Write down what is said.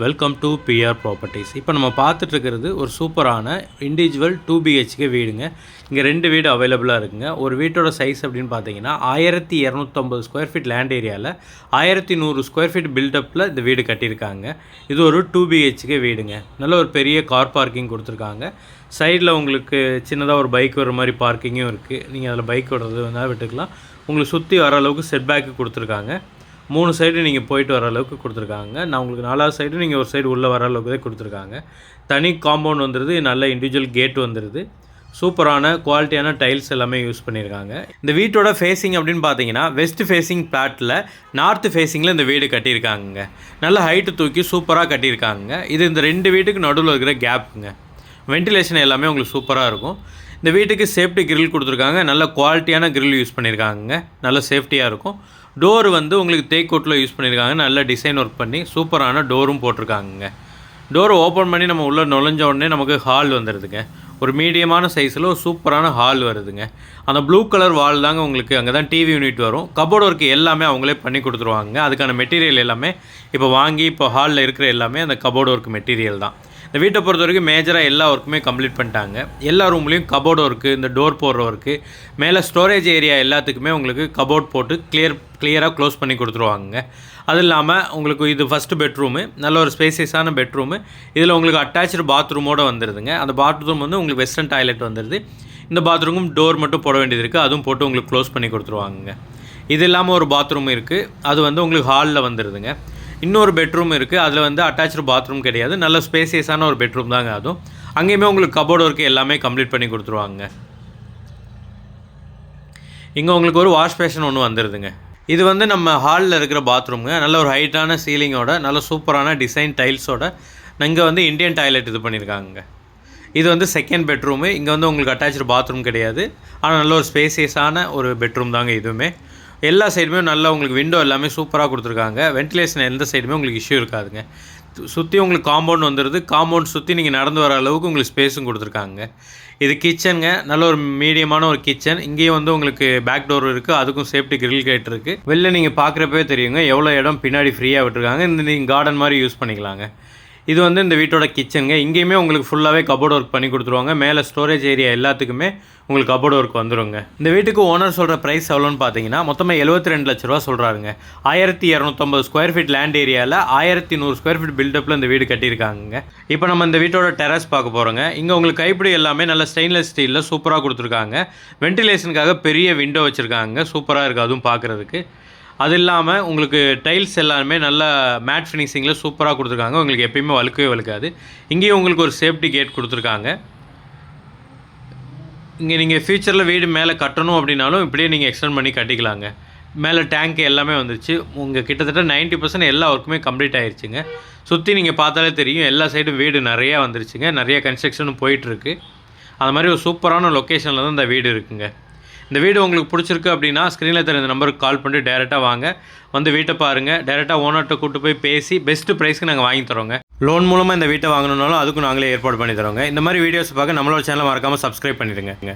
Welcome to PR properties. இப்போ நம்ம பார்த்துட்ருக்கிறது ஒரு சூப்பரான இண்டிவிஜுவல் 2BHK வீடுங்க. இங்கே 2 வீடு அவைலபிளாக இருக்குங்க. ஒரு வீட்டோட சைஸ் அப்படின்னு பார்த்தீங்கன்னா 1250 ஸ்கொயர் ஃபீட் லேண்ட் ஏரியாவில் 1100 ஸ்கொயர் ஃபீட் பில்டப்பில் இந்த வீடு கட்டியிருக்காங்க. இது ஒரு 2BHK வீடுங்க. நல்ல ஒரு பெரிய கார் பார்க்கிங் கொடுத்துருக்காங்க. சைடில் உங்களுக்கு சின்னதாக ஒரு பைக் வர மாதிரி பார்க்கிங்கும் இருக்குது. நீங்கள் அதில் பைக் விடுறது வேணால் விட்டுக்கலாம். உங்களுக்கு சுற்றி வர அளவுக்கு செட் பேக்கு கொடுத்துருக்காங்க. 3 சைடு நீங்கள் போயிட்டு வர அளவுக்கு கொடுத்துருக்காங்க. நான் உங்களுக்கு 4வது சைடு நீங்கள் ஒரு சைடு உள்ளே வர அளவுக்கு தான் கொடுத்துருக்காங்க. தனி காம்பவுண்ட் வந்துடுது, நல்ல இண்டிவிஜுவல் கேட் வந்துடுது. சூப்பரான குவாலிட்டியான டைல்ஸ் எல்லாமே யூஸ் பண்ணியிருக்காங்க. இந்த வீட்டோட ஃபேஸிங் அப்படின்னு பார்த்தீங்கன்னா வெஸ்ட் ஃபேஸிங் பிளாட்டில் நார்த் ஃபேஸிங்கில் இந்த வீடு கட்டியிருக்காங்க. நல்ல ஹைட்டு தூக்கி சூப்பராக கட்டியிருக்காங்க. இது இந்த 2 வீட்டுக்கு நடுவில் இருக்கிற கேப்புங்க. வென்டிலேஷன் எல்லாமே உங்களுக்கு சூப்பராக இருக்கும். இந்த வீட்டுக்கு சேஃப்டி கிரில் கொடுத்துருக்காங்க. நல்ல குவாலிட்டியான கிரில் யூஸ் பண்ணியிருக்காங்க. நல்ல சேஃப்டியாக இருக்கும். டோர் வந்து உங்களுக்கு தேக்கோட்டில் யூஸ் பண்ணியிருக்காங்க. நல்ல டிசைன் ஒர்க் பண்ணி சூப்பரான டோரும் போட்டிருக்காங்க. டோரை ஓப்பன் பண்ணி நம்ம உள்ளே நுழைஞ்ச உடனே நமக்கு ஹால் வந்துடுதுங்க. ஒரு மீடியமான சைஸில் ஒரு சூப்பரான ஹால் வருதுங்க. அந்த ப்ளூ கலர் வால் தாங்க உங்களுக்கு, அங்கே தான் டிவி யூனிட் வரும். கபோர்டு ஒர்க் எல்லாமே அவங்களே பண்ணி கொடுத்துருவாங்க. அதுக்கான மெட்டீரியல் எல்லாமே இப்போ வாங்கி இப்போ ஹாலில் இருக்கிற எல்லாமே அந்த கபோர்டு ஒர்க் மெட்டீரியல் தான். இந்த வீட்டை பொறுத்த வரைக்கும் மேஜராக எல்லா ஒர்க்குமே கம்ப்ளீட் பண்ணிட்டாங்க. எல்லா ரூம்லேயும் கபோர்டு ஒர்க்கு, இந்த டோர் போடுற ஒர்க்கு, மேலே ஸ்டோரேஜ் ஏரியா எல்லாத்துக்குமே உங்களுக்கு கபோர்ட் போட்டு கிளியராக க்ளோஸ் பண்ணி கொடுத்துருவாங்க. அது இல்லாமல் உங்களுக்கு இது ஃபஸ்ட்டு பெட்ரூமு, நல்ல ஒரு ஸ்பேசியஸான பெட்ரூமு. இதில் உங்களுக்கு அட்டாச்சு பாத்ரூமோடு வந்துடுதுங்க. அந்த பாத்ரூம் வந்து உங்களுக்கு வெஸ்டர்ன் டாய்லெட் வந்துடுது. இந்த பாத்ரூமும் டோர் மட்டும் போட வேண்டியது இருக்குது. அதுவும் போட்டு உங்களுக்கு க்ளோஸ் பண்ணி கொடுத்துருவாங்க. இது இல்லாமல் ஒரு பாத்ரூம் இருக்குது. அது வந்து உங்களுக்கு ஹாலில் வந்துடுதுங்க. இன்னொரு பெட்ரூம் இருக்குது. அதில் வந்து அட்டாச்சு பாத்ரூம் கிடையாது. நல்ல ஸ்பேசியஸான ஒரு பெட்ரூம் தாங்க. அதுவும் அங்கேயுமே உங்களுக்கு கபோர்டு ஒர்க்கு எல்லாமே கம்ப்ளீட் பண்ணி கொடுத்துருவாங்க. இங்கே உங்களுக்கு ஒரு வாஷ் பேஷன் ஒன்று வந்துடுதுங்க. இது வந்து நம்ம ஹாலில் இருக்கிற பாத்ரூமுங்க. நல்ல ஒரு ஹைட்டான சீலிங்கோட, நல்ல சூப்பரான டிசைன் டைல்ஸோட இங்கே வந்து இந்தியன் டாய்லெட் இது பண்ணியிருக்காங்க. இது வந்து செகண்ட் பெட்ரூமு. இங்கே வந்து உங்களுக்கு அட்டாச்சு பாத்ரூம் கிடையாது. ஆனால் நல்ல ஒரு ஸ்பேசியஸான ஒரு பெட்ரூம் தாங்க இதுவுமே. எல்லா சைடுமே நல்லா உங்களுக்கு விண்டோ எல்லாமே சூப்பராக கொடுத்துருக்காங்க. வென்டிலேஷன் எந்த சைடுமே உங்களுக்கு இஷ்யூ இருக்காதுங்க. சுற்றி உங்களுக்கு காம்பவுண்ட் வந்துடுது. காம்பவுண்ட் சுற்றி நீங்கள் நடந்து வர அளவுக்கு உங்களுக்கு ஸ்பேஸும் கொடுத்துருக்காங்க. இது கிச்சனுங்க. நல்ல ஒரு மீடியமான ஒரு கிச்சன். இங்கேயும் வந்து உங்களுக்கு பேக் டோர் இருக்குது. அதுக்கும் சேஃப்டி கிரில் கேட் இருக்குது. வெளில நீங்கள் பார்க்குறப்பே தெரியுங்க எவ்வளோ இடம் பின்னாடி ஃப்ரீயாக விட்டுருக்காங்க. இந்த நீங்கள் கார்டன் மாதிரி யூஸ் பண்ணிக்கலாங்க. இது வந்து இந்த வீட்டோட கிச்சனுங்க. இங்கேயுமே உங்களுக்கு ஃபுல்லாகவே கபோர்டு ஒர்க் பண்ணி கொடுத்துருவாங்க. மேலே ஸ்டோரேஜ் ஏரியா எல்லாத்துக்குமே உங்களுக்கு கபோர்டு ஒர்க் வந்துடுங்க. இந்த வீட்டுக்கு ஓனர் சொல்கிற ப்ரைஸ் எவ்வளோன்னு பார்த்தீங்கன்னா மொத்தமாக 72 லட்ச ரூபா சொல்கிறாருங்க. 1250 ஸ்கொயர் ஃபீட் லேண்ட் ஏரியாவில் 1100 ஸ்கொயர் ஃபீட் பில்டப்பில் இந்த வீடு கட்டியிருக்காங்க. இப்போ நம்ம இந்த வீட்டோட டெரஸ் பார்க்க போகிறோங்க. இங்கே உங்களுக்கு கைப்பிடி எல்லாமே நல்ல ஸ்டெயின்லெஸ் ஸ்டீலில் சூப்பராக கொடுத்துருக்காங்க. வென்டிலேஷனுக்காக பெரிய விண்டோ வச்சுருக்காங்க. சூப்பராக இருக்குது அதுவும் பார்க்குறதுக்கு. அது இல்லாமல் உங்களுக்கு டைல்ஸ் எல்லாமே நல்ல மேட் ஃபினிஷிங்கில் சூப்பராக கொடுத்துருக்காங்க. உங்களுக்கு எப்பயுமே வழுக்காது. இங்கேயும் உங்களுக்கு ஒரு சேஃப்டி கேட் கொடுத்துருக்காங்க. இங்கே நீங்கள் ஃப்யூச்சரில் வீடு மேலே கட்டணும் அப்படின்னாலும் இப்படியே நீங்கள் எக்ஸ்டெண்ட் பண்ணி கட்டிக்கலாங்க. மேலே டேங்க் எல்லாமே வந்துருச்சு. உங்கள் கிட்டத்தட்ட 90% எல்லா ஒர்க்குமே கம்ப்ளீட் ஆகிடுச்சுங்க. சுற்றி நீங்கள் பார்த்தாலே தெரியும் எல்லா சைடும் வீடு நிறையா வந்துருச்சுங்க. நிறைய கன்ஸ்ட்ரக்ஷனும் போயிட்டுருக்கு. அது மாதிரி ஒரு சூப்பரான லொக்கேஷனில் தான் இந்த வீடு இருக்குங்க. இந்த வீடு உங்களுக்கு பிடிச்சிருக்கு அப்படின்னா ஸ்க்ரீனில் தெரிஞ்ச நம்பருக்கு கால் பண்ணிட்டு டேரெக்டாக வாங்க. வந்து வீட்டை பாருங்கள். டேரெக்டாக ஓனர்கிட்ட கூப்பிட்டு போய் பேசி பெஸ்ட்டு ப்ரைஸ்க்கு நாங்கள் வாங்கி தரோங்க. லோன் மூலமாக இந்த வீட்டை வாங்கணுன்னாலும் அதுக்கும் நாங்களே ஏற்பாடு பண்ணி தரோங்க. இந்த மாதிரி வீடியோஸ் பார்க்க நம்மளோட சேனலை மறக்காமல் சப்ஸ்கிரைப் பண்ணிடுங்க.